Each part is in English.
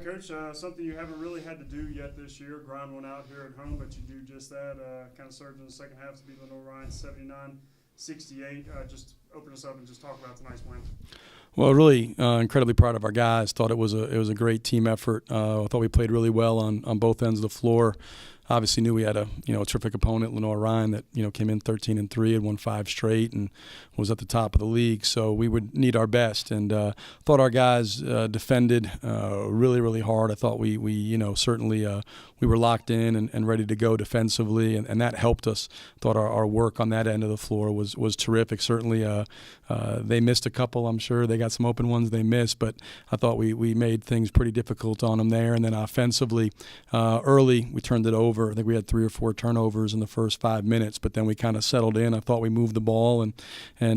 Coach, something you haven't really had to do yet this year, grind one out here at home, but you do just that. Kind of surged in the second half to beat Lenoir-Rhyne 79-68. Just open us up and just talk about tonight's win. Well, really incredibly proud of our guys. Thought it was a great team effort. I thought we played really well on both ends of the floor. Obviously knew we had a terrific opponent, Lenoir-Rhyne, that came in 13-3, had won 5 straight, and was at the top of the league. So we would need our best, and thought our guys defended really, really hard. I thought we certainly we were locked in and ready to go defensively, and that helped us. Thought our work on that end of the floor was terrific. Certainly they missed a couple. I'm sure they got some open ones they missed, but I thought we made things pretty difficult on them there. And then offensively, early we turned it over. I think we had 3 or 4 turnovers in the first 5 minutes, but then we kind of settled in. I thought we moved the ball and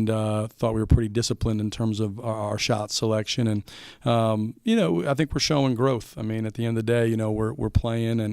thought we were pretty disciplined in terms of our shot selection. And I think we're showing growth. I mean, at the end of the day, we're playing, and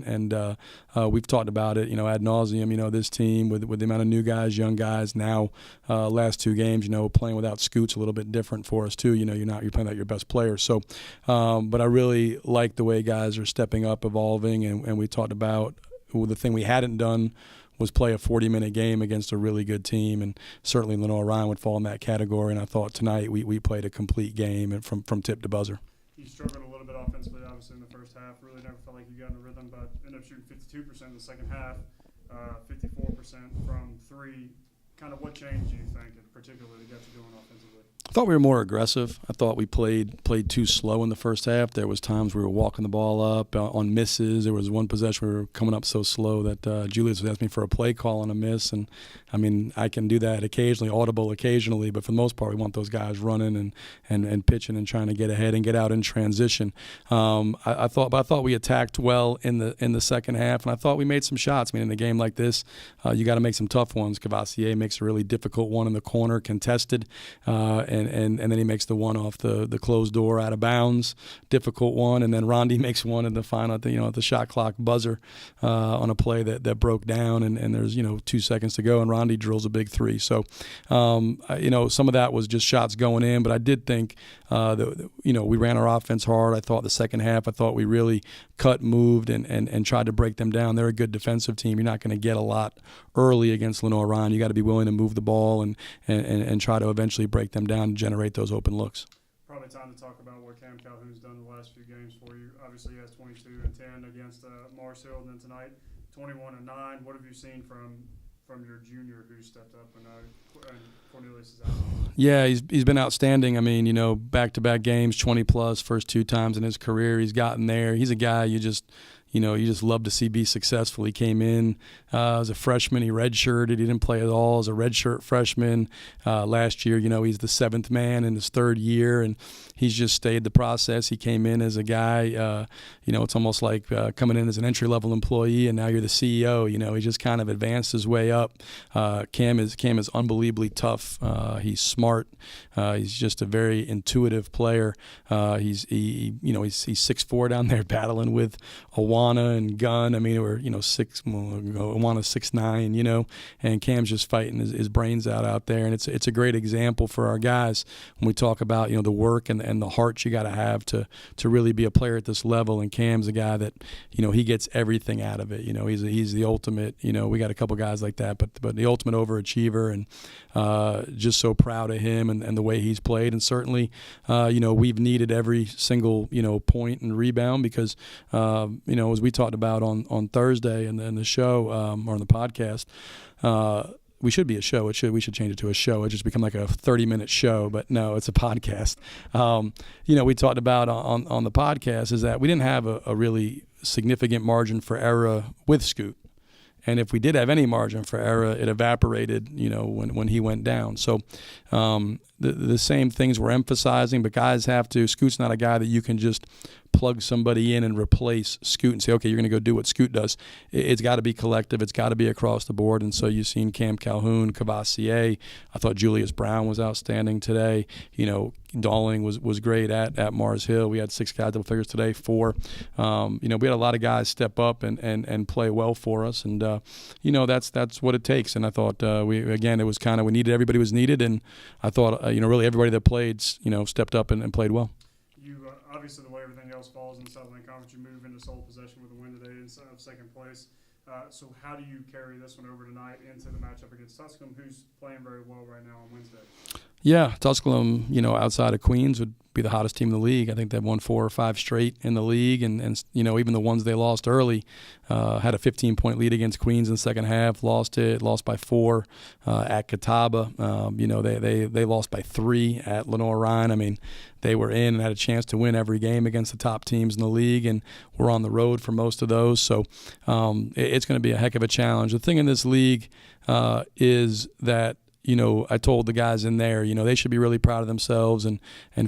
we've talked about it, ad nauseum. This team with the amount of new guys, young guys now, last 2 games, playing without Scoot's a little bit different for us too. You're playing without your best player. So, but I really like the way guys are stepping up, evolving, and we talked about the thing we hadn't done was play a 40-minute game against a really good team, and certainly Lenoir-Rhyne would fall in that category. And I thought tonight we played a complete game and from tip to buzzer. You struggled a little bit offensively, obviously, in the first half. Really never felt like you got in a rhythm, but ended up shooting 52% in the second half, 54% from 3. Kind of what changed, do you think, in particular, to get you going offensively? I thought we were more aggressive. I thought we played too slow in the first half. There was times we were walking the ball up on misses. There was one possession we were coming up so slow that Julius was asking me for a play call on a miss. And, I mean, I can do that occasionally, audible occasionally, but for the most part we want those guys running and pitching and trying to get ahead and get out in transition. I thought we attacked well in the second half, and I thought we made some shots. I mean, in a game like this, you got to make some tough ones. Cavassier makes a really difficult one in the corner, contested, and then he makes the one off the closed door out of bounds, difficult one, and then Rondi makes one in the final at the shot clock buzzer on a play that broke down, and there's 2 seconds to go, and Rondi drills a big 3. So some of that was just shots going in, but I did think we ran our offense hard. I thought the second half, I thought we really cut, moved, and tried to break them down. They're a good defensive team. You're not going to get a lot early against Lenoir-Rhyne. You got to be willing to move the ball and try to eventually break them down and generate those open looks. Probably time to talk about what Cam Calhoun's done the last few games for you. Obviously, he has 22 and 10 against Mars Hill, and then tonight 21 and 9. What have you seen from your junior who stepped up and Cornelius is out? Yeah, he's been outstanding. I mean, back-to-back games, 20-plus, first 2 times in his career he's gotten there. He's a guy you just love to see be successful. He came in as a freshman. He redshirted. He didn't play at all as a redshirt freshman. Last year, he's the 7th man in his 3rd year, and he's just stayed the process. He came in as a guy, it's almost like coming in as an entry-level employee, and now you're the CEO. He just kind of advanced his way up. Cam is unbelievably tough. He's smart. He's just a very intuitive player. He's 6'4" down there battling with Awana and Gunn. I mean, we're Awana's 6'9", and Cam's just fighting his brains out there, and it's a great example for our guys when we talk about the work and the heart you got to have to really be a player at this level. And Cam's a guy that he gets everything out of it. He's the ultimate. We got a couple guys like that, but the ultimate overachiever, and just so proud of him and the way he's played. And certainly, we've needed every single point and rebound because as we talked about on Thursday and the show or on the podcast. We should be a show. We should change it to a show. It just become like a 30-minute show, but no, it's a podcast. We talked about on the podcast is that we didn't have a really significant margin for error with Scoot. And if we did have any margin for error, it evaporated, when he went down. So the same things we're emphasizing, but guys have to. Scoot's not a guy that you can just plug somebody in and replace Scoot and say, okay, you're going to go do what Scoot does. It's got to be collective. It's got to be across the board. And so you've seen Cam Calhoun, Cavassier. I thought Julius Brown was outstanding today. Dalling was great at Mars Hill. We had 6 guys double figures today, 4. We had a lot of guys step up and play well for us. And, that's what it takes. And I thought it was kind of, we needed everybody was needed. And I thought, really everybody that played, stepped up and played well. You obviously the way everything else falls in the Southland Conference, you move into sole possession with a win today instead of second place. So how do you carry this one over tonight into the matchup against Tusculum, who's playing very well right now on Wednesday? Yeah, Tusculum, outside of Queens would be the hottest team in the league. I think they've won 4 or 5 straight in the league, and even the ones they lost early had a 15-point lead against Queens in the second half, lost by 4 at Catawba. They lost by 3 at Lenoir-Rhyne. I mean, they were in and had a chance to win every game against the top teams in the league, and we're on the road for most of those. So it's going to be a heck of a challenge. The thing in this league is that I told the guys in there, they should be really proud of themselves and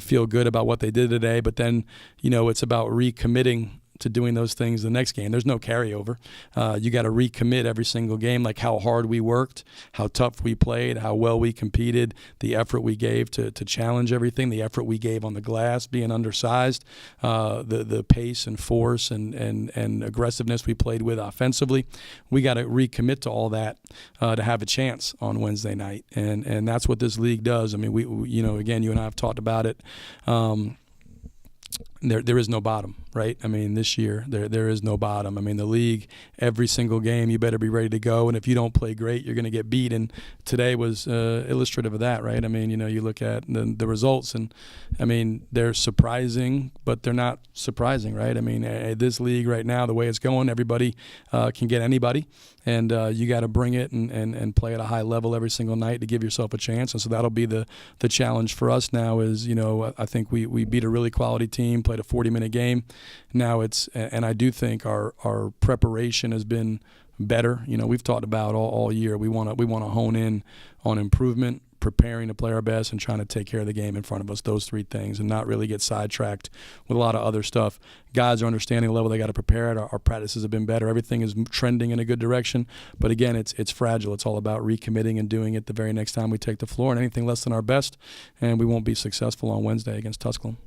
feel good about what they did today. But then, it's about recommitting to doing those things the next game. There's no carryover. You got to recommit every single game, like how hard we worked, how tough we played, how well we competed, the effort we gave to challenge everything, the effort we gave on the glass, being undersized, the pace and force and aggressiveness we played with offensively. We got to recommit to all that to have a chance on Wednesday night, and that's what this league does. I mean, we again, you and I have talked about it. There is no bottom, right? I mean, this year there is no bottom. I mean, the league, every single game, you better be ready to go. And if you don't play great, you're going to get beat. And today was illustrative of that, right? I mean, you look at the results, and I mean, they're surprising, but they're not surprising, right? I mean, this league right now, the way it's going, everybody can get anybody, and you got to bring it and play at a high level every single night to give yourself a chance. And so that'll be the challenge for us now. Is I think we beat a really quality team, played a 40-minute game. Now and I do think our preparation has been better. We've talked about all year. We want to hone in on improvement, preparing to play our best, and trying to take care of the game in front of us. Those 3 things, and not really get sidetracked with a lot of other stuff. Guys are understanding the level they got to prepare at. Our practices have been better. Everything is trending in a good direction. But again, it's fragile. It's all about recommitting and doing it the very next time we take the floor. And anything less than our best, and we won't be successful on Wednesday against Tusculum.